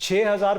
6000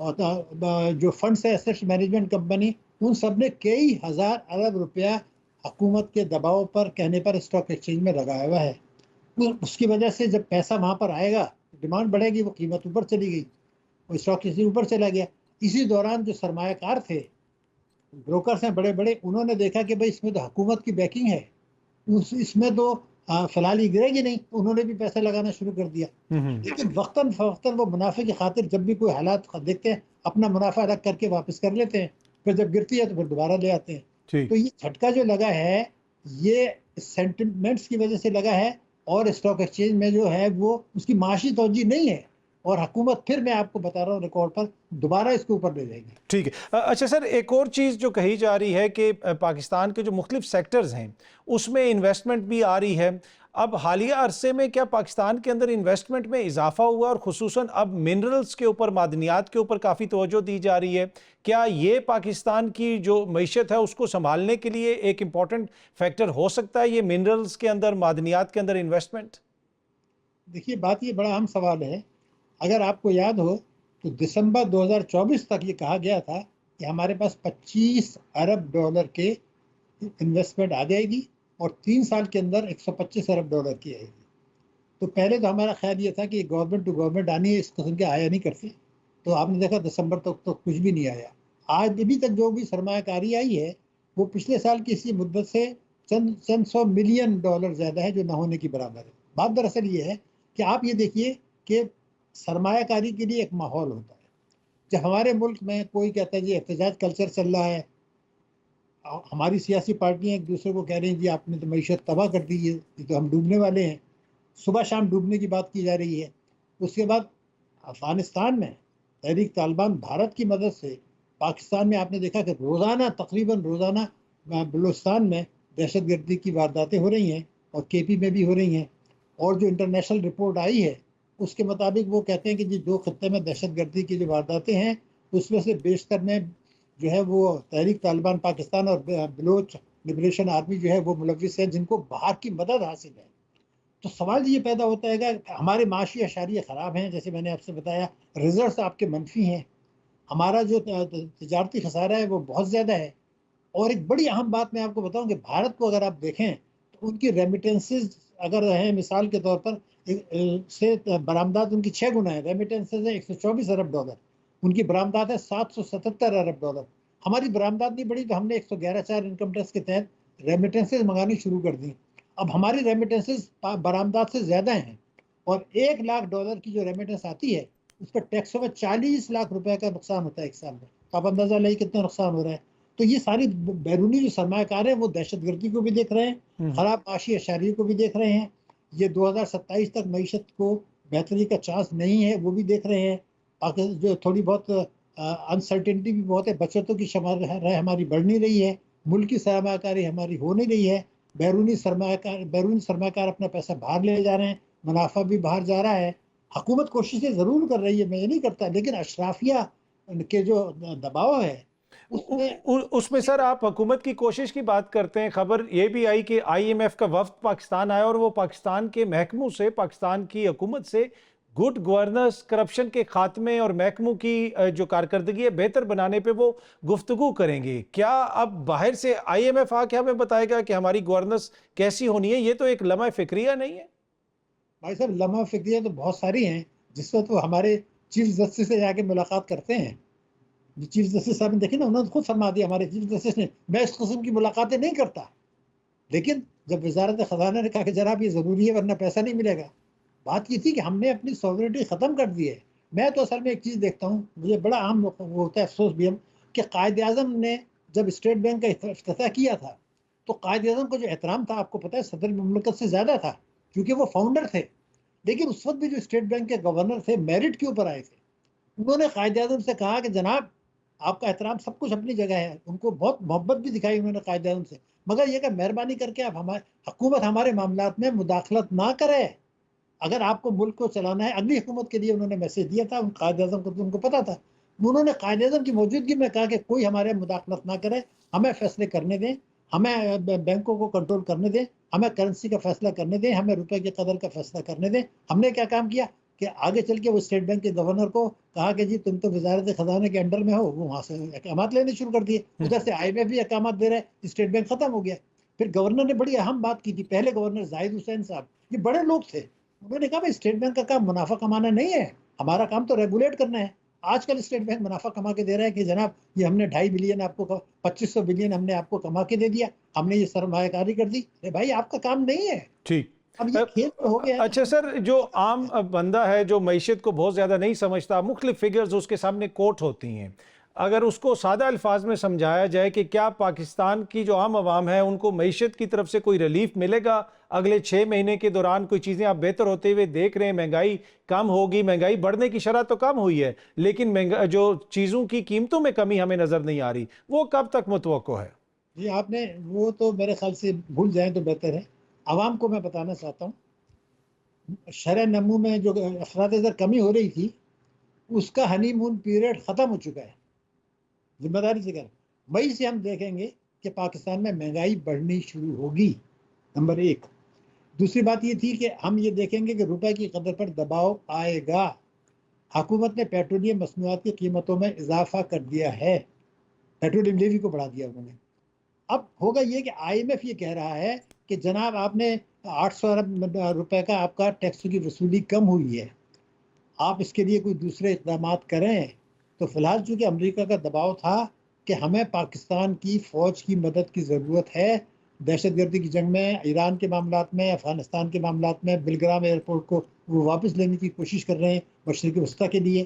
اور جو فنڈس ہے ایسیٹ مینجمنٹ کمپنی، ان سب نے کئی ہزار ارب روپیہ حکومت کے دباؤ پر کہنے پر اسٹاک ایکسچینج میں لگایا ہوا ہے۔ اس کی وجہ سے جب پیسہ وہاں پر آئے گا، ڈیمانڈ بڑھے گی، وہ قیمت اوپر چلی گئی، وہ اسٹاک ایکسچینج اوپر چلا گیا۔ اسی دوران جو سرمایہ کار تھے، بروکرز ہیں بڑے بڑے، انہوں نے دیکھا کہ بھائی اس میں تو حکومت کی بیکنگ ہے، اس میں تو فی الحال ہی گرے گی نہیں، انہوں نے بھی پیسہ لگانا شروع کر دیا۔ لیکن وقتاً فوقتاً وہ منافع کی خاطر جب بھی کوئی حالات دیکھتے ہیں، اپنا منافع الگ کر کے واپس کر لیتے ہیں، پھر جب گرتی ہے تو پھر دوبارہ لے آتے ہیں۔ ٹھیک تو یہ جھٹکا جو لگا ہے، یہ سینٹیمنٹس کی وجہ سے لگا ہے، اور اسٹاک ایکسچینج میں جو ہے وہ اس کی معاشی توجہ نہیں ہے، اور حکومت پھر میں آپ کو بتا رہا ہوں ریکارڈ پر دوبارہ اس کے اوپر لے جائے گی۔ ٹھیک ہے۔ اچھا سر، ایک اور چیز جو کہی جا رہی ہے کہ پاکستان کے جو مختلف سیکٹرز ہیں اس میں انویسٹمنٹ بھی آ رہی ہے۔ اب حالیہ عرصے میں کیا پاکستان کے اندر انویسٹمنٹ میں اضافہ ہوا، اور خصوصاً اب منرلز کے اوپر، معدنیات کے اوپر کافی توجہ دی جا رہی ہے؟ کیا یہ پاکستان کی جو معیشت ہے اس کو سنبھالنے کے لیے ایک امپورٹنٹ فیکٹر ہو سکتا ہے، یہ منرلز کے اندر، معدنیات کے اندر انویسٹمنٹ؟ دیکھیے، بات یہ بڑا اہم سوال ہے۔ اگر آپ کو یاد ہو تو دسمبر 2024 تک یہ کہا گیا تھا کہ ہمارے پاس 25 ارب ڈالر کے انویسٹمنٹ آ جائے گی، اور 3 سال کے اندر 125 ارب ڈالر کی آئے گی۔ تو پہلے تو ہمارا خیال یہ تھا کہ گورنمنٹ ٹو گورنمنٹ آنی ہے، اس قسم کے آیا نہیں کرتے، تو آپ نے دیکھا دسمبر تک تو کچھ بھی نہیں آیا۔ آج ابھی تک جو بھی سرمایہ کاری آئی ہے وہ پچھلے سال کی اسی مدت سے چند سو ملین ڈالر زیادہ ہے، جو نہ ہونے کی برابر ہے۔ بات دراصل یہ ہے کہ آپ یہ دیکھیے کہ سرمایہ کاری کے لیے ایک ماحول ہوتا ہے۔ جب ہمارے ملک میں کوئی کہتا ہے جی احتجاج کلچر چل رہا ہے، ہماری سیاسی پارٹیاں ایک دوسرے کو کہہ رہی ہیں جی آپ نے تو معیشت تباہ کر دی ہے، یہ تو ہم ڈوبنے والے ہیں، صبح شام ڈوبنے کی بات کی جا رہی ہے۔ اس کے بعد افغانستان میں تحریک طالبان بھارت کی مدد سے، پاکستان میں آپ نے دیکھا کہ روزانہ، تقریباً روزانہ بلوچستان میں دہشت گردی کی وارداتیں ہو رہی ہیں، اور کے پی میں بھی ہو رہی ہیں۔ اور جو انٹرنیشنل رپورٹ آئی ہے اس کے مطابق وہ کہتے ہیں کہ جی 2 خطے میں دہشت گردی کی جو وارداتیں ہیں اس میں سے بیشتر میں جو ہے وہ تحریک طالبان پاکستان اور بلوچ لبریشن آرمی جو ہے وہ ملوث ہیں، جن کو باہر کی مدد حاصل ہے۔ تو سوال یہ پیدا ہوتا ہے کہ ہمارے معاشی اشاریے خراب ہیں، جیسے میں نے آپ سے بتایا، ریزلٹس آپ کے منفی ہیں، ہمارا جو تجارتی خسارہ ہے وہ بہت زیادہ ہے۔ اور ایک بڑی اہم بات میں آپ کو بتاؤں کہ بھارت کو اگر آپ دیکھیں تو ان کی ریمیٹنسز اگر ہیں، مثال کے طور پر سے برآمدات ان کی 6 گنا ہے، ریمیٹنسز ہے 124 ارب ڈالر، ان کی برآمدات ہے 777 ارب ڈالر۔ ہماری برآمدات نہیں بڑھی تو ہم نے 111.4 انکم ٹیکس کے تحت ریمیٹنسز منگانی شروع کر دی۔ اب ہماری ریمیٹنسز برآمدات سے زیادہ ہیں، اور 1 لاکھ ڈالر کی جو ریمیٹنس آتی ہے اس پر ٹیکسوں میں 40 لاکھ روپے کا نقصان ہوتا ہے ایک سال میں۔ آپ اندازہ لائیں کتنا نقصان ہو رہا ہے۔ تو یہ ساری بیرونی جو سرمایہ کار ہیں وہ دہشت گردی کو بھی دیکھ رہے ہیں، خراب معاشی اشاریے کو بھی دیکھ رہے ہیں، یہ 2027 تک معیشت کو بہتری کا چانس نہیں ہے وہ بھی دیکھ رہے ہیں، جو تھوڑی بہت انسرٹنٹی بھی بہت ہے، بچتوں کی شمار ہماری بڑھ نہیں رہی ہے، ملکی سرمایہ کاری ہماری ہو نہیں رہی ہے، بیرونی سرمایہ کار اپنا پیسہ باہر لے جا رہے ہیں، منافع بھی باہر جا رہا ہے۔ حکومت کوششیں ضرور کر رہی ہے، میں یہ نہیں کرتا، لیکن اشرافیہ کے جو دباؤ ہے اس میں سر آپ حکومت کی کوشش کی بات کرتے ہیں، خبر یہ بھی آئی کہ آئی ایم ایف کا وفد پاکستان آیا، اور وہ پاکستان کے محکموں سے، پاکستان کی حکومت سے گڈ گورننس، کرپشن کے خاتمے اور محکموں کی جو کارکردگی ہے بہتر بنانے پہ وہ گفتگو کریں گے۔ کیا اب باہر سے آئی ایم ایف آ کے ہمیں بتائے گا کہ ہماری گورننس کیسی ہونی ہے؟ یہ تو ایک لمحہ فکریہ نہیں ہے؟ بھائی صاحب، لمحہ فکریہ تو بہت ساری ہیں، جس وقت وہ ہمارے چیف جسٹس سے جا کے ملاقات کرتے ہیں۔ چیف جسٹس صاحب نے دیکھیں نا، انہوں نے خود فرما دیا، ہمارے چیف جسٹس نے، میں اس قسم کی ملاقاتیں نہیں کرتا، لیکن جب وزارت خزانہ نے کہا کہ جناب یہ ضروری ہے ورنہ پیسہ نہیں ملے گا، بات یہ تھی کہ ہم نے اپنی سوورنٹی ختم کر دی ہے۔ میں تو اصل میں ایک چیز دیکھتا ہوں، مجھے بڑا اہم ہوتا ہے افسوس بھی، کہ قائد اعظم نے جب اسٹیٹ بینک کا افتتاح کیا تھا تو قائد اعظم کا جو احترام تھا آپ کو پتہ ہے صدر مملکت سے زیادہ تھا، کیونکہ وہ فاؤنڈر تھے۔ لیکن اس وقت بھی جو اسٹیٹ بینک کے گورنر تھے میرٹ کے اوپر آئے تھے، انہوں نے قائد اعظم سے کہا کہ جناب آپ کا احترام سب کچھ اپنی جگہ ہے، ان کو بہت محبت بھی دکھائی انہوں نے قائد اعظم سے، مگر یہ کہ مہربانی کر کے آپ حکومت ہمارے معاملات میں مداخلت نہ کرے، اگر آپ کو ملک کو چلانا ہے۔ اگلی حکومت کے لیے انہوں نے میسج دیا تھا، ان قائد اعظم کو، ان کو پتا تھا، انہوں نے قائد اعظم کی موجودگی میں کہا کہ کوئی ہمارے مداخلت نہ کرے، ہمیں فیصلے کرنے دیں، ہمیں بینکوں کو کنٹرول کرنے دیں، ہمیں کرنسی کا فیصلہ کرنے دیں، ہمیں روپے کی قدر کا فیصلہ کرنے دیں۔ ہم نے کیا کام کیا؟ کہ آگے چل کے وہ اسٹیٹ بینک کے گورنر کو کہا کہ جی تم تو وزارت خزانہ کے انڈر میں ہو، وہ وہاں سے احکامات لینے شروع کر دیے. ادھر سے IMF بھی احکامات دے رہا ہے، اسٹیٹ بینک ختم ہو گیا. پھر گورنر نے بڑی اہم بات کی تھی، پہلے گورنر زاہد حسین صاحب، یہ بڑے لوگ تھے، انہوں نے کہا بھائی اسٹیٹ بینک کا کام منافع کمانا نہیں ہے، ہمارا کام تو ریگولیٹ کرنا ہے. آج کل اسٹیٹ بینک منافع کما کے دے رہا ہے کہ جناب یہ ہم نے 2.5 بلین آپ کو 2500 بلین ہم نے آپ کو کما کے دے دیا، ہم نے یہ سرمایہ کاری کر دی. بھائی آپ کا کام نہیں ہے. ٹھیک. اب یہ کھیل ہو گیا. اچھا سر، جو عام بندہ ہے جو معیشت کو بہت زیادہ نہیں سمجھتا، مختلف فگرز اس کے سامنے کوٹ ہوتی ہیں، اگر اس کو سادہ الفاظ میں سمجھایا جائے کہ کیا پاکستان کی جو عام عوام ہے ان کو معیشت کی طرف سے کوئی ریلیف ملے گا اگلے 6 مہینے کے دوران؟ کوئی چیزیں آپ بہتر ہوتے ہوئے دیکھ رہے ہیں، مہنگائی کم ہوگی، مہنگائی بڑھنے کی شرح تو کم ہوئی ہے لیکن جو چیزوں کی قیمتوں میں کمی ہمیں نظر نہیں آ رہی، وہ کب تک متوقع ہے؟ جی آپ نے وہ تو میرے خیال سے بھول جائیں تو بہتر ہے. عوام کو میں بتانا چاہتا ہوں، شرح نمو میں جو افراط زر کمی ہو رہی تھی اس کا ہنی مون پیریڈ ختم ہو چکا ہے. ذمہ داری سے کر مئی سے ہم دیکھیں گے کہ پاکستان میں مہنگائی بڑھنی شروع ہوگی، نمبر 1. دوسری بات یہ تھی کہ ہم یہ دیکھیں گے کہ روپے کی قدر پر دباؤ آئے گا. حکومت نے پیٹرولیم مصنوعات کی قیمتوں میں اضافہ کر دیا ہے، پیٹرولیم لیوی کو بڑھا دیا انہوں نے. اب ہوگا یہ کہ IMF یہ کہہ رہا ہے کہ جناب آپ نے 800 ارب روپے کا آپ کا ٹیکس کی وصولی کم ہوئی ہے، آپ اس کے لیے کوئی دوسرے اقدامات کریں. تو فی الحال چونکہ امریکہ کا دباؤ تھا کہ ہمیں پاکستان کی فوج کی مدد کی ضرورت ہے دہشت گردی کی جنگ میں، ایران کے معاملات میں، افغانستان کے معاملات میں، بلگرام ایئرپورٹ کو وہ واپس لینے کی کوشش کر رہے ہیں مشرق وسطیٰ کے لیے.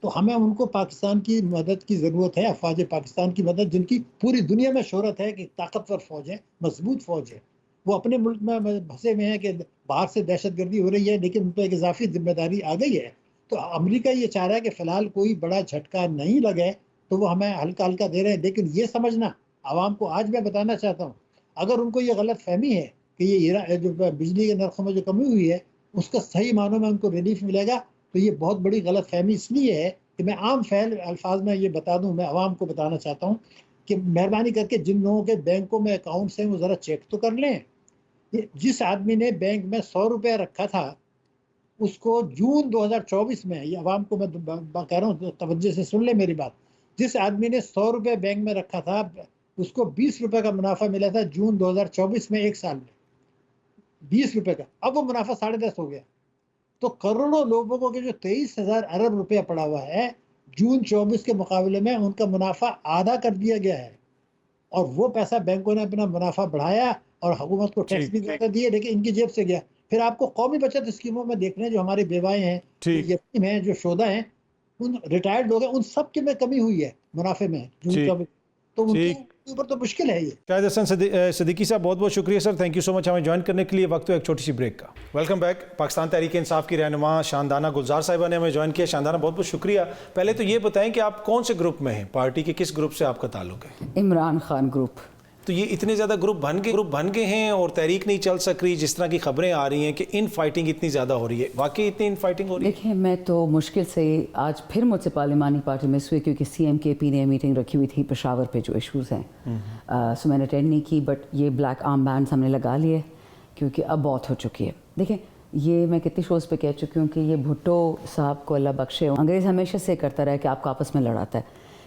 تو ہمیں ان کو پاکستان کی مدد کی ضرورت ہے، افواج پاکستان کی مدد، جن کی پوری دنیا میں شہرت ہے کہ طاقتور فوج ہے، مضبوط فوج ہے. وہ اپنے ملک میں پھنسے ہوئے ہیں کہ باہر سے دہشت گردی ہو رہی ہے لیکن ان پہ ایک اضافی ذمہ داری آ گئی ہے. تو امریکہ یہ چاہ رہا ہے کہ فی الحال کوئی بڑا جھٹکا نہیں لگے تو وہ ہمیں ہلکا ہلکا دے رہے ہیں. لیکن یہ سمجھنا عوام کو آج میں بتانا چاہتا ہوں، اگر ان کو یہ غلط فہمی ہے کہ یہ جو بجلی کے نرخوں میں جو کمی ہوئی ہے اس کا صحیح معنوں میں ان کو ریلیف ملے گا، تو یہ بہت بڑی غلط فہمی اس لیے ہے کہ میں عام فعل الفاظ میں یہ بتا دوں، میں عوام کو بتانا چاہتا ہوں کہ مہربانی کر کے جن لوگوں کے بینکوں میں اکاؤنٹس ہیں وہ ذرا چیک تو کر لیں. جس آدمی نے بینک میں 100 روپے رکھا تھا اس کو جون 2024 میں، یہ عوام کو میں کہہ رہا ہوں توجہ سے سن لیں میری بات، جس آدمی نے 100 روپے بینک میں رکھا تھا اس کو 20 روپے کا منافع ملا تھا جون 2024 میں، ایک سال میں 20 روپے کا. اب وہ منافع 10.5 ہو گیا. تو کروڑوں لوگوں کے جو 23,000 ارب روپیہ پڑا ہوا ہے جون 24 کے مقابلے میں ان کا منافع آدھا کر دیا گیا ہے. اور وہ پیسہ بینکوں نے اپنا منافع بڑھایا اور حکومت کو ٹیکس بھی زیادہ دیے لیکن ان کی جیب سے گیا. پھر آپ کو قومی بچت اسکیموں میں دیکھ رہے ہیں جو ہماری بیوائیں ہیں، یتیم ہیں، جو شہدا ہیں، ان ریٹائرڈ لوگ ہیں، ان سب کے میں کمی ہوئی ہے منافع میں جون 24. تو ان کے اوپر تو مشکل ہے. یہ شاہد حسن صدیقی صاحب بہت بہت شکریہ سر، تھینک یو سو مچ ہمیں جوائن کرنے کے لیے. وقت ہو ایک چھوٹی سی بریک کا. Welcome back. پاکستان تحریک انصاف کی رہنما شاندانہ گلزار صاحبہ نے ہمیں جوائن کیا. شاندانہ بہت بہت شکریہ. پہلے تو یہ بتائیں کہ آپ کون سے گروپ میں ہیں، پارٹی کے کس گروپ سے آپ کا تعلق ہے؟ عمران خان گروپ. تو یہ اتنے زیادہ گروپ بن گئے ہیں اور تحریک نہیں چل سک رہی، جس طرح کی خبریں آ رہی ہیں کہ ان فائٹنگ اتنی زیادہ ہو رہی ہے، واقعی اتنی ان فائٹنگ ہو رہی ہے؟ دیکھیں میں تو مشکل سے آج پھر مجھ سے پارلیمانی پارٹی میں ہوئی کیونکہ CMKP نے میٹنگ رکھی ہوئی تھی پشاور پہ جو ایشوز ہیں، سو میں نے اٹینڈ نہیں کی. بٹ یہ بلیک آرم بینڈز ہم نے لگا لیے کیونکہ اب بہت ہو چکی ہے. دیکھیں یہ میں کتنی شوز پہ کہہ چکی ہوں کہ یہ بھٹو صاحب کو اللہ بخشے، انگریز ہمیشہ سے کرتا رہا کہ آپ کو آپس میں لڑاتا ہے،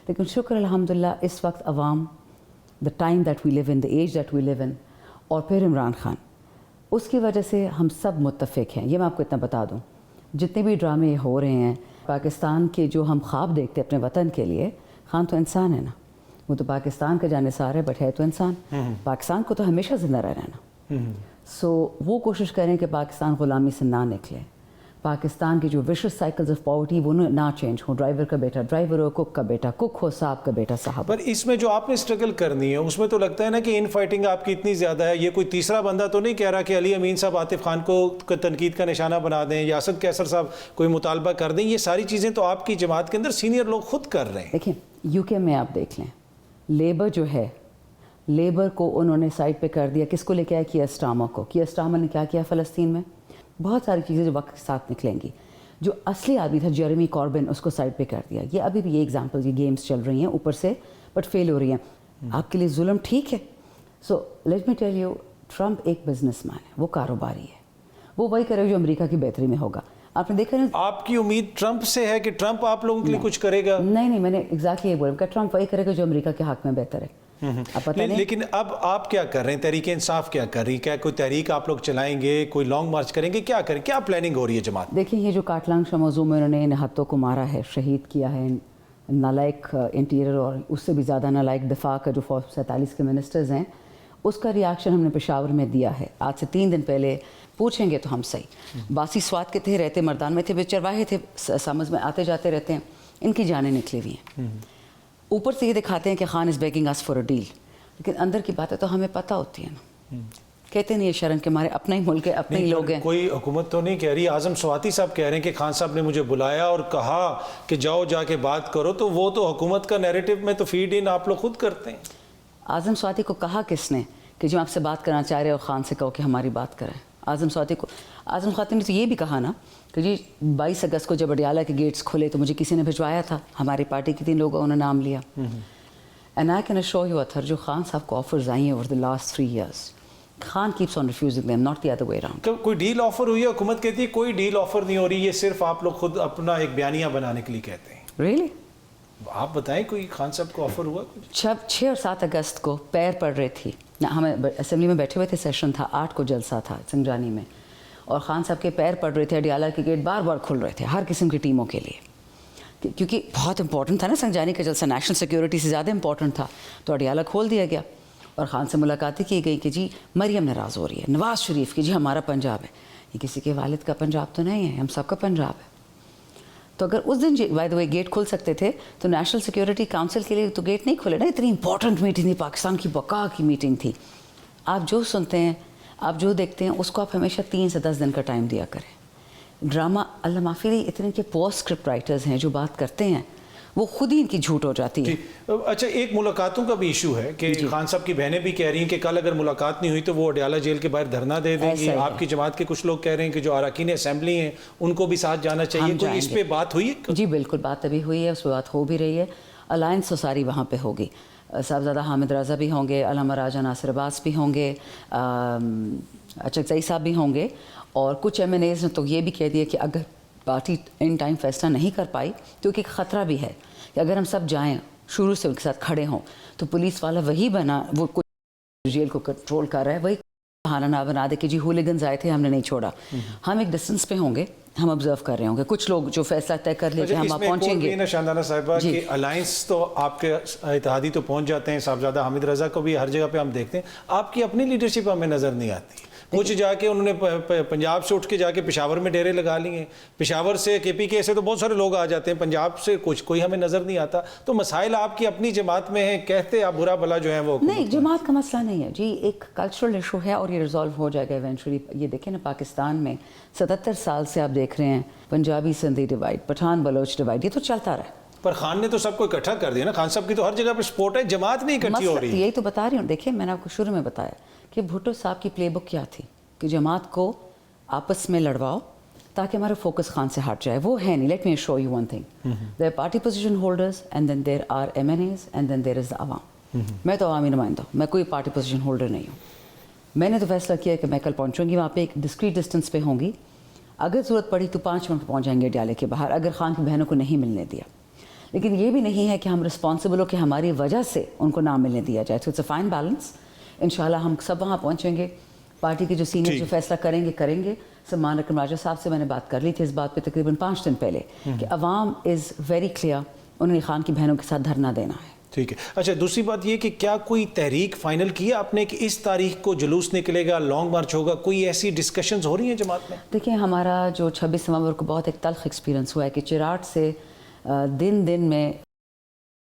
لیکن شکر الحمدللہ اس وقت عوام the time that we live in, the age that we live in، اور پھر عمران خان، اس کی وجہ سے ہم سب متفق ہیں. یہ میں آپ کو اتنا بتا دوں، جتنے بھی ڈرامے ہو رہے ہیں پاکستان کے جو ہم خواب دیکھتے ہیں اپنے وطن کے لیے، خان تو انسان ہے نا، وہ تو پاکستان کا جانثار ہے بٹ ہے تو انسان. پاکستان کو تو ہمیشہ زندہ رہنا نا. سو وہ کوشش کریں کہ پاکستان غلامی سے نہ نکلے، پاکستان کی جو ویشس سائیکلز آف پاورٹی وہ نہ چینج ہو. ڈرائیور کا بیٹا ڈرائیور ہو، کک کا بیٹا کک ہو، صاحب کا بیٹا صاحب. پر اس میں جو آپ نے اسٹرگل کرنی ہے اس میں تو لگتا ہے نا کہ ان فائٹنگ آپ کی اتنی زیادہ ہے، یہ کوئی تیسرا بندہ تو نہیں کہہ رہا کہ علی امین صاحب عاطف خان کو تنقید کا نشانہ بنا دیں، یاسر کیسر صاحب کوئی مطالبہ کر دیں؟ یہ ساری چیزیں تو آپ کی جماعت کے اندر سینئر لوگ خود کر رہے ہیں. دیکھیں UK میں آپ دیکھ لیں، لیبر جو ہے، لیبر کو انہوں نے سائڈ پہ کر دیا. کس کو لے کے آیا؟ کیئر اسٹارمر کو. کیئر اسٹارمر نے کیا کیا فلسطین میں؟ بہت ساری چیزیں جو وقت کے ساتھ نکلیں گی. جو اصلی آدمی تھا جیریمی کاربن، اس کو سائڈ پہ کر دیا. یہ ابھی بھی یہ ایگزامپل، یہ گیمز چل رہی ہیں اوپر سے بٹ فیل ہو رہی ہیں. آپ کے لیے ظلم ٹھیک ہے. So let me tell you, Trump ایک بزنس مین ہے، وہ کاروباری ہے، وہ وہی کرے جو امریکہ کی بہتری میں ہوگا. آپ نے دیکھا نا. آپ کی امید ٹرمپ سے ہے کہ ٹرمپ آپ لوگوں کے لیے کچھ کرے گا؟ نہیں میں نے ایگزیکٹلی یہ بولا کہ ٹرمپ وہی کرے گا جو امریکہ کے حق میں بہتر ہے. اب پتہ نہیں. لیکن اب آپ کیا کر رہے ہیں؟ تحریک انصاف کیا کر رہی ہے؟ کیا کوئی تحریک آپ لوگ چلائیں گے؟ کوئی لانگ مارچ کریں گے؟ کیا کریں؟ کیا پلاننگ ہو رہی ہے جماعت؟ دیکھیں یہ جو کاٹلانگ شاہ موضوع میں انہوں نے نہتوں کو مارا ہے، شہید کیا ہے، نالائق انٹیریئر اور اس سے بھی زیادہ نالائق دفاع کا جو 47 کے منسٹرز ہیں، اس کا ریاکشن ہم نے پشاور میں دیا ہے. آج سے 3 دن پہلے پوچھیں گے تو ہم صحیح باسی سوات کے تھے، رہتے مردان میں تھے، بے چرواہے تھے، سمجھ میں آتے جاتے رہتے ہیں، ان کی جانیں نکلی ہوئی ہیں. اوپر سے یہ دکھاتے ہیں کہ Khan is begging us for a deal, لیکن اندر کی باتیں تو ہمیں پتہ ہوتی ہیں نا. کہتے نہیں یہ شرم کے ہمارے اپنا ہی ملک ہے، اپنے ہی لوگ ہیں. کوئی حکومت تو نہیں کہہ رہی. اعظم سواتی صاحب کہہ رہے ہیں کہ خان صاحب نے مجھے بلایا اور کہا کہ جاؤ جا کے بات کرو، تو وہ تو حکومت کا نیریٹو میں تو فیڈ ان آپ لوگ خود کرتے ہیں. اعظم سواتی کو کہا کس نے کہ جو آپ سے بات کرنا چاہ رہے ہو خان سے کہو کہ ہماری بات کریں؟ اعظم سواتی کو، اعظم خاتون نے تو یہ بھی کہا نا کہ جی 22 اگست کو جب اڈیالہ کے گیٹس کھلے تو مجھے کسی نے بھجوایا تھا، ہماری پارٹی کے 3 لوگوں نے نام لیا. And I can show you other جو خان صاحب کو آفرز آئی ہیں over the last 3 years, Khan keeps on refusing them, not the other way around. کوئی ڈیل آفر ہوئی ہے؟ حکومت کہتی ہے کوئی ڈیل آفر نہیں ہو رہی، یہ صرف آپ لوگ خود اپنا ایک بیانیہ بنانے کے لیے کہتے ہیں. ریئلی؟ آپ بتائیں کوئی خان صاحب کو آفر ہوا کچھ؟ 6 اور 7 اگست کو پیر پڑ رہی تھی، ہمیں اسمبلی میں بیٹھے ہوئے تھے، سیشن تھا، 8 کو جلسہ تھا سنجانی میں، اور خان صاحب کے پیر پڑ رہے تھے، اڈیالہ کے گیٹ بار بار کھل رہے تھے ہر قسم کی ٹیموں کے لیے، کیونکہ بہت امپورٹنٹ تھا نا سنجانی کا جلسہ، نیشنل سیکیورٹی سے زیادہ امپورٹنٹ تھا، تو اڈیالہ کھول دیا گیا. اور خان سے ملاقاتیں کی گئی کہ جی مریم ناراض ہو رہی ہے، نواز شریف کی، جی ہمارا پنجاب ہے. یہ کسی کے والد کا پنجاب تو نہیں ہے، ہم سب کا پنجاب ہے. تو اگر اس دن بائی دا وے گیٹ کھل سکتے تھے تو نیشنل سیکیورٹی کاؤنسل کے لیے تو گیٹ نہیں کھلے نا. اتنی امپورٹنٹ میٹنگ تھی، پاکستان کی بقا کی میٹنگ تھی. آپ جو سنتے ہیں، آپ جو دیکھتے ہیں، اس کو آپ ہمیشہ 3 سے 10 دن کا ٹائم دیا کریں. ڈرامہ اللہ معافی دے، اتنے کے پوسٹ اسکرپٹ رائٹرز ہیں جو بات کرتے ہیں وہ خود ہی ان کی جھوٹ ہو جاتی ہے. اچھا، ایک ملاقاتوں کا بھی ایشو ہے کہ خان صاحب کی بہنیں بھی کہہ رہی ہیں کہ کل اگر ملاقات نہیں ہوئی تو وہ اڈیالہ جیل کے باہر دھرنا دے دیں گی. آپ کی جماعت کے کچھ لوگ کہہ رہے ہیں کہ جو اراکین اسمبلی ہیں ان کو بھی ساتھ جانا چاہیے. کوئی اس پہ بات ہوئی ہے؟ جی بالکل، بات ابھی ہوئی ہے، اس پہ بات ہو بھی رہی ہے. الائنس تو ساری وہاں پہ ہوگی. صاحبزادہ حامد رضا بھی ہوں گے، علامہ راجہ ناصر عباس بھی ہوں گے، اچکزئی صاحب بھی ہوں گے، اور کچھ ایم این ایز نے تو یہ بھی کہہ دیا کہ اگر پارٹی ان ٹائم فیصلہ نہیں کر پائی تو ایک خطرہ بھی ہے کہ اگر ہم سب جائیں شروع سے ان کے ساتھ کھڑے ہوں تو پولیس والا وہی بنا، وہ کچھ جیل کو کنٹرول کر رہا ہے، وہی بہانہ نہ بنا دے کہ جی ہولیگنز آئے تھے ہم نے نہیں چھوڑا. ہم ایک ڈسٹنس پہ ہوں گے، ہم آبزرو کر رہے ہوں گے. کچھ لوگ جو فیصلہ طے کر لے کہ ہم آپ پہنچیں گے. شاندانہ صاحبہ کہ الائنس تو آپ کے اتحادی تو پہنچ جاتے ہیں، صاحبزادہ حامد رضا کو بھی ہر جگہ پہ ہم دیکھتے ہیں، آپ کی اپنی لیڈرشپ ہمیں نظر نہیں آتی. کچھ جا کے انہوں نے پنجاب سے اٹھ کے جا کے پشاور میں ڈیرے لگا لیے، پشاور سے کے پی کے سے تو بہت سارے لوگ آ جاتے ہیں، پنجاب سے کوئی ہمیں نظر نہیں آتا. تو مسائل آپ کی اپنی جماعت میں ہیں، کہتے آپ برا بھلا جو ہیں وہ نہیں، جماعت کا مسئلہ نہیں ہے جی، ایک کلچرل ایشو ہے اور یہ ریزالو ہو جائے گا ایونچولی. یہ دیکھیں نا پاکستان میں 77 سال سے آپ دیکھ رہے ہیں پنجابی سندھی ڈیوائڈ، پٹھان بلوچ ڈیوائڈ، یہ تو چلتا رہا. پر خان نے تو سب کو اکٹھا کر دیا نا. خان صاحب کی تو ہر جگہ پہ سپورٹ ہے، جماعت نہیں اکٹھی ہو رہی. یہی تو بتا رہی ہوں. دیکھیں میں نے آپ کو شروع میں بتایا کہ بھٹو صاحب کی پلے بک کیا تھی کہ جماعت کو آپس میں لڑواؤ تاکہ ہمارا فوکس خان سے ہٹ جائے. وہ ہے نہیں. Let me show you one thing, their party position holders and then there are M N As and then there is the عوام. میں تو عوامی نمائندہ ہوں، میں کوئی پارٹی پوزیشن ہولڈر نہیں ہوں. میں نے تو فیصلہ کیا کہ میں کل پہنچوں گی وہاں پہ، ایک ڈسکریٹ ڈسٹینس پہ ہوں گی. اگر ضرورت پڑی تو 5 منٹ پہنچ جائیں گے اڈیالے کے باہر اگر خان کی بہنوں کو نہیں ملنے دیا. لیکن یہ بھی نہیں ہے کہ ہم رسپانسبل ہو کہ ہماری وجہ سے ان کو نہ ملنے دیا جائے. تو اٹس اے فائن بیلنس. انشاءاللہ ہم سب وہاں پہنچیں گے. پارٹی کے جو سینئر جو فیصلہ کریں گے. سلمان اکرم راجہ صاحب سے میں نے بات کر لی تھی اس بات پہ تقریباً 5 دن پہلے کہ عوام از ویری کلیئر، انہوں نے خان کی بہنوں کے ساتھ دھرنا دینا ہے. ٹھیک ہے. اچھا، دوسری بات یہ کہ کیا کوئی تحریک فائنل کیا آپ نے کہ اس تاریخ کو جلوس نکلے گا، لانگ مارچ ہوگا؟ کوئی ایسی ڈسکشنز ہو رہی ہیں جماعت میں؟ دیکھیں ہمارا جو 26 نومبر کو بہت ایک تلخ ایکسپیرینس ہوا ہے کہ چراٹ سے دن میں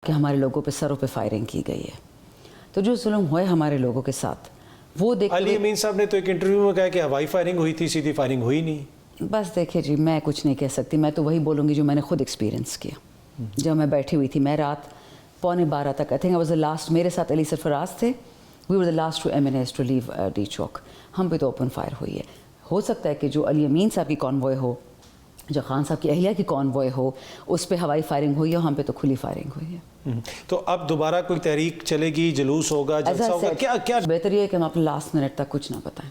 کہ ہمارے لوگوں پہ سروں پہ فائرنگ کی گئی ہے. تو جو ظلم ہوئے ہمارے لوگوں کے ساتھ وہ علی امین صاحب نے تو ایک انٹرویو میں کہا کہ ہوائی فائرنگ ہوئی تھی، سیدھی فائرنگ ہوئی نہیں. بس دیکھیں جی، میں کچھ نہیں کہہ سکتی. میں تو وہی بولوں گی جو میں نے خود ایکسپیرینس کیا. جب میں بیٹھی ہوئی تھی، میں رات 11:15 تک، I think I was the last, میرے ساتھ علی سرفراز تھے، we were the last two MNAs to leave D Chowk. ہم پہ تو اوپن فائر ہوئی ہے. ہو سکتا ہے کہ جو علی امین صاحب کی کانوائے ہو، جو خان صاحب کی اہلیہ کی کانوائے ہو، اس پہ ہوائی فائرنگ ہوئی ہے، ہم پہ تو کھلی فائرنگ ہوئی ہے. تو اب دوبارہ کوئی تحریک چلے گی، جلوس ہوگا، جلسہ ہوگا؟ کیا بہتر یہ ہے کہ ہم اپنے لاسٹ منٹ تک کچھ نہ بتائیں.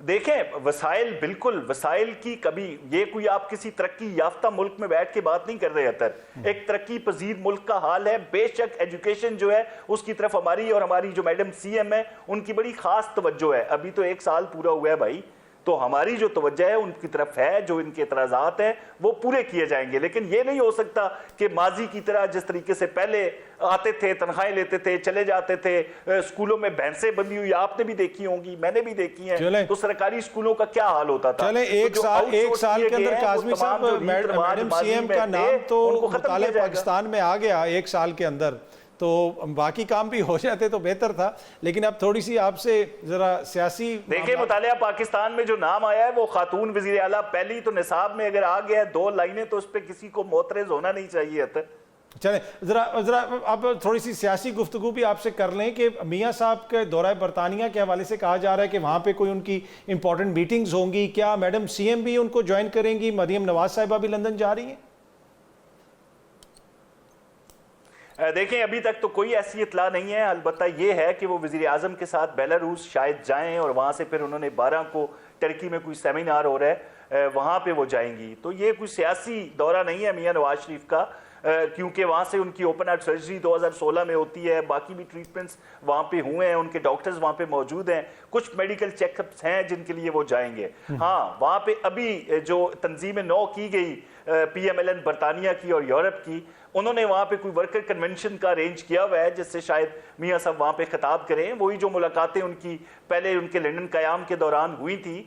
دیکھیں وسائل، بالکل وسائل کی کبھی، یہ کوئی آپ کسی ترقی یافتہ ملک میں بیٹھ کے بات نہیں کر رہے اطہر، ایک ترقی پذیر ملک کا حال ہے. بے شک ایجوکیشن جو ہے اس کی طرف ہماری اور ہماری جو میڈم سی ایم ہے ان کی بڑی خاص توجہ ہے. ابھی تو 1 سال پورا ہوا ہے بھائی، تو ہماری جو توجہ ہے ان کی طرف ہے، جو ان کے اعتراضات ہیں وہ پورے کیے جائیں گے. لیکن یہ نہیں ہو سکتا کہ ماضی کی طرح جس طریقے سے پہلے آتے تھے، تنخواہیں لیتے تھے، چلے جاتے تھے، اسکولوں میں بھینسیں بندھی ہوئی آپ نے بھی دیکھی ہوں گی، میں نے بھی دیکھی ہیں، تو سرکاری اسکولوں کا کیا حال ہوتا تھا. چلیں ایک سال کے اندر کاظمی صاحب میڈم سی ایم کا نام تو مطالعہ پاکستان میں آ گیا 1 سال کے اندر، تو باقی کام بھی ہو جاتے تو بہتر تھا. لیکن اب تھوڑی سی آپ سے ذرا سیاسی دیکھیں مطالعہ پاکستان میں جو نام آیا ہے وہ خاتون وزیر اعلیٰ، پہلی تو نصاب میں اگر آ گیا ہے 2 لائنیں تو اس پہ کسی کو معترض ہونا نہیں چاہیے. چلیں ذرا اب تھوڑی سی سیاسی گفتگو بھی آپ سے کر لیں کہ میاں صاحب کے دورہ برطانیہ کے حوالے سے کہا جا رہا ہے کہ وہاں پہ کوئی ان کی امپورٹنٹ میٹنگز ہوں گی، کیا میڈم سی ایم بھی ان کو جوائن کریں گی؟ مریم نواز صاحبہ بھی لندن جا رہی ہیں؟ دیکھیں ابھی تک تو کوئی ایسی اطلاع نہیں ہے، البتہ یہ ہے کہ وہ وزیر اعظم کے ساتھ بیلاروس شاید جائیں اور وہاں سے پھر انہوں نے 12 کو ٹرکی میں کوئی سیمینار ہو رہا ہے وہاں پہ وہ جائیں گی. تو یہ کوئی سیاسی دورہ نہیں ہے میاں نواز شریف کا، کیونکہ وہاں سے ان کی اوپن ہارٹ سرجری 2016 میں ہوتی ہے، باقی بھی ٹریٹمنٹس وہاں پہ ہوئے ہیں، ان کے ڈاکٹرز وہاں پہ موجود ہیں، کچھ میڈیکل چیک اپس ہیں جن کے لیے وہ جائیں گے. ہاں وہاں پہ ابھی جو تنظیم نو کی گئی پی ایم ایل این برطانیہ کی اور یورپ کی، انہوں نے وہاں پہ کوئی ورکر کنونشن کا ارینج کیا ہوا ہے جس سے شاید میاں صاحب وہاں پہ خطاب کریں. وہی جو ملاقاتیں ان کی پہلے ان کے لندن قیام کے دوران ہوئی تھی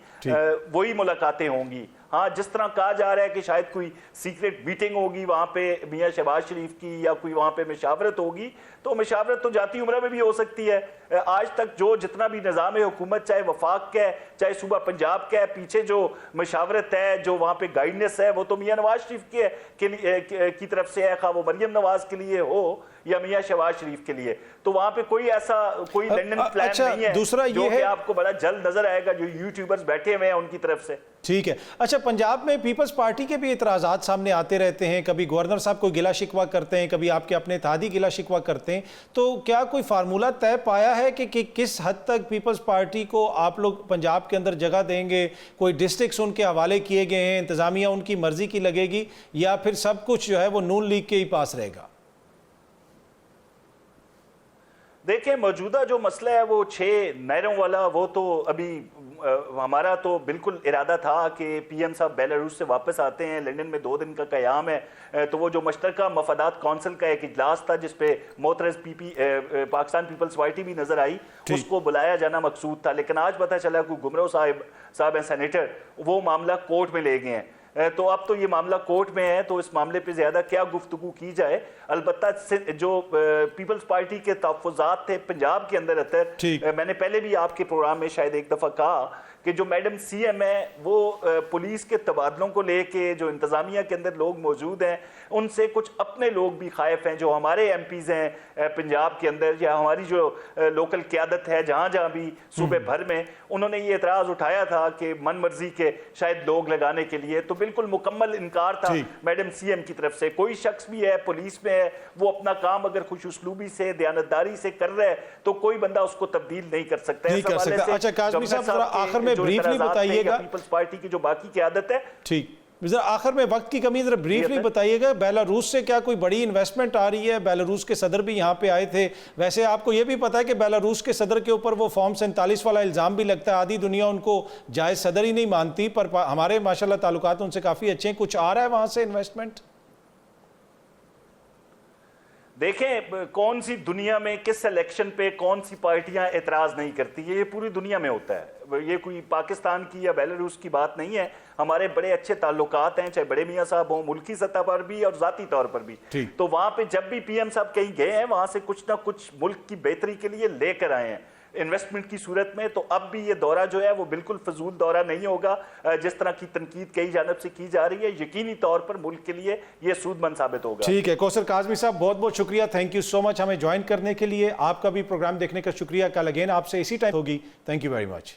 وہی ملاقاتیں ہوں گی. ہاں جس طرح کہا جا رہا ہے کہ شاید کوئی سیکرٹ میٹنگ ہوگی وہاں پہ میاں شہباز شریف کی یا کوئی وہاں پہ مشاورت ہوگی، تو مشاورت تو جاتی عمرہ میں بھی ہو سکتی ہے. آج تک جو جتنا بھی نظام حکومت چاہے وفاق کا ہے چاہے صوبہ پنجاب کا ہے، پیچھے جو مشاورت ہے جو وہاں پہ گائیڈنس ہے وہ تو میاں نواز شریف کی طرف سے ہے، خواہ وہ مریم نواز کے لیے ہو یا میاں شہباز شریف کے لیے. تو وہاں پہ کوئی ایسا کوئی لندن پلان نہیں ہے دوسرا یہ جو ہے کہ آپ کو بڑا جلد نظر آئے گا جو یوٹیوبرز بیٹھے ہوئے ہیں ان کی طرف سے. ٹھیک ہے. اچھا پنجاب میں پیپلز پارٹی کے بھی اعتراضات سامنے آتے رہتے ہیں، کبھی گورنر صاحب کوئی گلہ شکوہ کرتے ہیں، کبھی آپ کے اپنے اتحادی گلہ شکوہ کرتے ہیں، تو کیا کوئی فارمولہ طے پایا ہے کہ کس حد تک پیپلز پارٹی کو آپ لوگ پنجاب کے اندر جگہ دیں گے؟ کوئی ڈسٹرکٹس ان کے حوالے کیے گئے ہیں، انتظامیہ ان کی مرضی کی لگے گی، یا پھر سب کچھ جو ہے وہ نون لیگ کے ہی پاس رہے گا؟ دیکھیں موجودہ جو مسئلہ ہے وہ 6 نہروں والا، وہ تو ابھی ہمارا تو بالکل ارادہ تھا کہ پی ایم صاحب بیلاروس سے واپس آتے ہیں، لندن میں 2 دن کا قیام ہے، تو وہ جو مشترکہ مفادات کونسل کا ایک اجلاس تھا جس پہ معترض پاکستان پیپلز پارٹی بھی نظر آئی، اس کو بلایا جانا مقصود تھا. لیکن آج پتہ چلا کہ گمرو صاحب ہیں سینیٹر، وہ معاملہ کورٹ میں لے گئے ہیں. تو اب تو یہ معاملہ کورٹ میں ہے، تو اس معاملے پہ زیادہ کیا گفتگو کی جائے. البتہ جو پیپلز پارٹی کے تحفظات تھے پنجاب کے اندر میں نے پہلے بھی آپ کے پروگرام میں شاید ایک دفعہ کہا کہ جو میڈم سی ایم ہے وہ پولیس کے تبادلوں کو لے کے جو انتظامیہ کے اندر لوگ موجود ہیں ان سے کچھ اپنے لوگ بھی خائف ہیں، جو ہمارے ایم پیز ہیں پنجاب کے اندر یا ہماری جو لوکل قیادت ہے جہاں جہاں بھی صوبے بھر میں، انہوں نے یہ اعتراض اٹھایا تھا کہ من مرضی کے شاید لوگ لگانے کے لیے. تو بالکل مکمل انکار تھا میڈم سی ایم کی طرف سے. کوئی شخص بھی ہے پولیس میں ہے، وہ اپنا کام اگر خوش اسلوبی سے دیانتداری سے کر رہا ہے تو کوئی بندہ اس کو تبدیل نہیں کر سکتا. اچھا کاظمی صاحب ذرا آخر میں بریفلی بتائیے گا، پیپلز پارٹی کی جو باقی قیادت ہے. ٹھیک، ذرا آخر میں وقت کی کمی، ذرا بریفلی بتائیے گا بیلاروس سے کیا کوئی بڑی انویسٹمنٹ آ رہی ہے؟ بیلاروس کے صدر بھی یہاں پہ آئے تھے. ویسے آپ کو یہ بھی پتا ہے کہ بیلاروس کے صدر کے اوپر وہ فارم 47 والا الزام بھی لگتا ہے، آدھی دنیا ان کو جائز صدر ہی نہیں مانتی، پر ہمارے ماشاءاللہ تعلقات ان سے کافی اچھے ہیں. کچھ آ رہا ہے وہاں سے انویسٹمنٹ؟ دیکھیں کون سی دنیا میں کس الیکشن پہ کون سی پارٹیاں اعتراض نہیں کرتی، یہ پوری دنیا میں ہوتا ہے. یہ کوئی پاکستان کی یا بیلاروس کی بات نہیں ہے. ہمارے بڑے اچھے تعلقات ہیں، چاہے بڑے میاں صاحب ہوں ملکی سطح پر بھی اور ذاتی طور پر بھی. تو وہاں پہ جب بھی پی ایم صاحب کہیں گئے ہیں وہاں سے کچھ نہ کچھ ملک کی بہتری کے لیے لے کر آئے ہیں انویسٹمنٹ کی صورت میں. تو اب بھی یہ دورہ جو ہے وہ بالکل فضول دورہ نہیں ہوگا جس طرح کی تنقید کئی جانب سے کی جا رہی ہے. یقینی طور پر ملک کے لیے یہ سود مند ثابت ہوگا. ٹھیک ہے کوثر کاظمی صاحب، بہت بہت شکریہ، تھینک یو سو مچ ہمیں جوائن کرنے کے لیے. آپ کا بھی پروگرام دیکھنے کا شکریہ. کل اگین آپ سے اسی ٹائم ہوگی. Thank you very much.